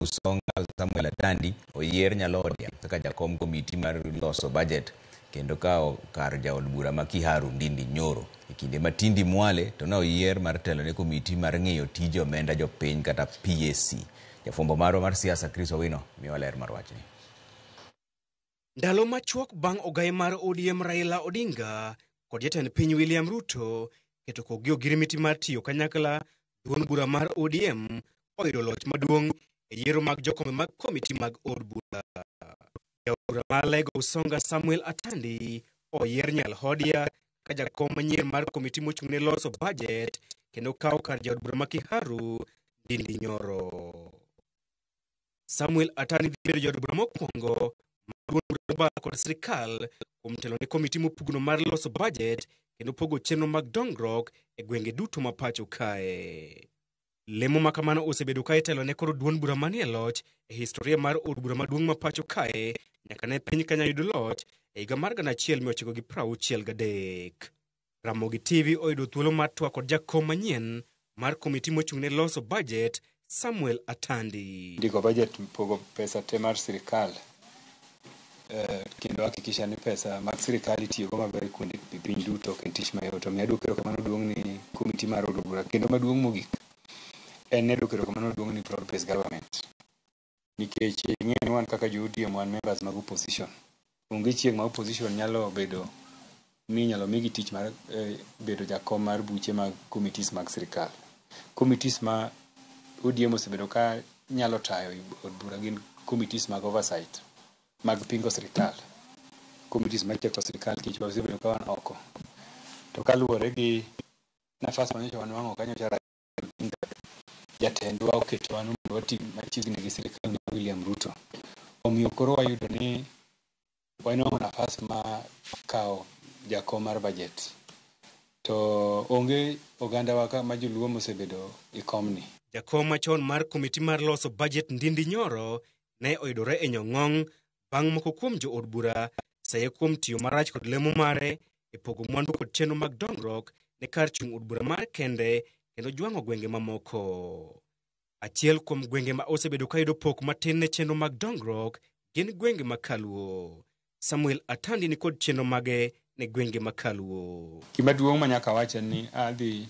Usonga Samuel Atandi oyier Nyalodia kaka jakom komiti mar loso budget kendo kao kar jaod bura ma Kiharu Ndindi Nyoro kinde matindi Mwale to na oyier mar telo ne komiti mar ng'iyo tije omenda jopiny kata PAC. Jafombo marwa mar siasa Chris Owino miyo ler mar wachni. Ndalo machuok bang' ogai mar ODM Raila Odinga kod jatend piny William Ruto keto kogi ogirimiti mar tiyo kanyakla, duond bura mar ODM oyudo loch maduong' e yiero mag jokombe mag komiti mag od bura. Jaod bura mar Lego Usonga Samuel Atandi oyier Nyalodia ka jakom manyien mar komiti mochung'ne loso budget kendo kawo kar jaod bura ma Kiharu Ndindi Nyoro. Samuel Atandi dhibedo jaod bura mokwongo maduond bura kod sirikal kuom telo ne komiti mopugno mar loso budget kendo pogo chenro mag dongruok e gwenge duto ma pacho kae. Lemo makamano osebedo kae telo ne kod duond bura manie loch e historia mar od bura maduong' ma pacho kae nyaka ne piny Kenya yudo loch e higa mar 1963. Ramogi TV oyudo thuolo mar twak kod jakom manyien mar komiti mochung'ne loso budget Samuel Atandi. Ndiko budget pogo pesa te mar sirikal kendo hakikisha ni pesa mag sirikal itiyo go maber kuonde piny duto kendo tich mayot. Omiyo adwoko erokamano duong' ni komiti mar od bura kendo maduong' mogik en adwoko erokamano duong' ni broad based government, nikech ing'e ni wan kaka jo-ODM wan members mag opposition. Onge chieng' ma opposition nyalo bedo ni nyalo migi tich mar bedo jakom mar buche mag committees mag sirikal. Committees ma ODM osebedo ka nyalo tayo od bura gin committees mag oversight mag pingo sirikal, committees mag cheko sirikal kich osebedo ka wan oko. To kaluwore gi nafas manyocha wan wang'o kanyo cha jatendwa oketo wan mondo wati machiegni gi sirikal mar William Ruto. Omiyo koro wayudo ni wanwang'o nafas ma kawo jakom mar budget. To onge oganda waka ma joluo mosebedo e komni. Jakom machon mar komiti mar loso budget Ndindi Nyoro ne oyudore e nyong'ong' bang' moko kuom jo od bura saye kuom tiyo marach kod lemo mare e pogo mwandu kod chenro mag dongruok ne kar chung' od bura mar kende kendo jwang'o gwenge mamoko. Achiel kuom gwenge ma osebedo ka yudo pok matin ne chenro mag dongruok gin gwenge ma Kaluo. Samuel Atandi ni kod chenro mage ne gwenge ma Kaluo. Gima duong' ma nyaka wacho ni adhi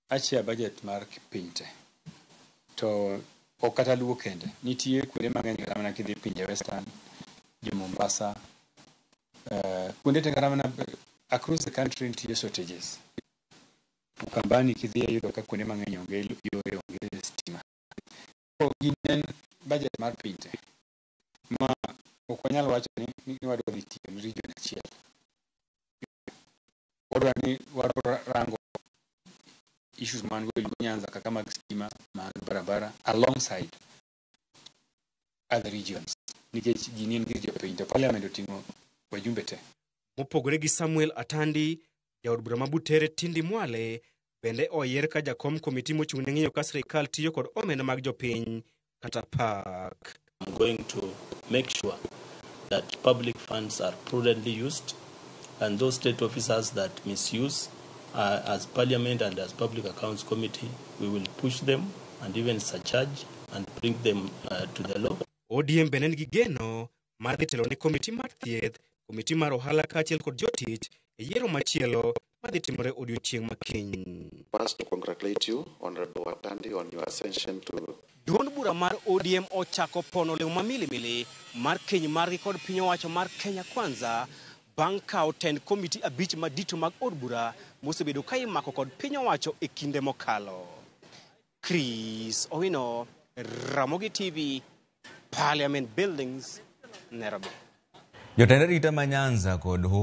achia budget mar piny te. To ok kata Luo kende, nitie kuonde mang'eny kata mana kidhi pinje Western, jo Mombasa, kuonde te kata mana across the country nitie shortages. Ukambani kidhi yudo ka kuonde mang'eny onge yore, onge stima. Ginen budget mar piny te ma ok wanyal wacho ni wadwa dhi tiyo ni region achiel. Wadwa ni warango issues man go Nyanza kaka mag stima, mag barabara alongside other regions, nikech ginen gi jopiny to parliament oting'o wajumbe te. Mopogore gi Samuel Atandi, jaod bura ma Butere Tindi Mwale bende oyier ka jakom komiti mochung'ne ng'iyo ka sirikal tiyo kod omenda mag jopiny kata pak. I'm going to make sure that public funds are prudently used, and those state officers that misuse, as Parliament and as Public Accounts Committee, we will push them and even surcharge and bring them to the law. ODM bende nigi geno mar dhi telo ne komiti mar thieth, komiti mar ohala kaachiel kod jotich e yiero machielo madhi timore odiochieng' makiny. First, to congratulate you, Honorable Atandi, on your ascension to... Duond bura mar ODM ochako pono leo mamilimili mar keny margi kod piny owacho mar Kenya Kwanza bang' kawo tend komiti abich madito mag od bura mosebedo ka imako kod piny owacho e kinde mokalo. Chris Owino, Ramogi TV, Parliament Buildings, Nairobi. Jotend arita ma Nyanza kod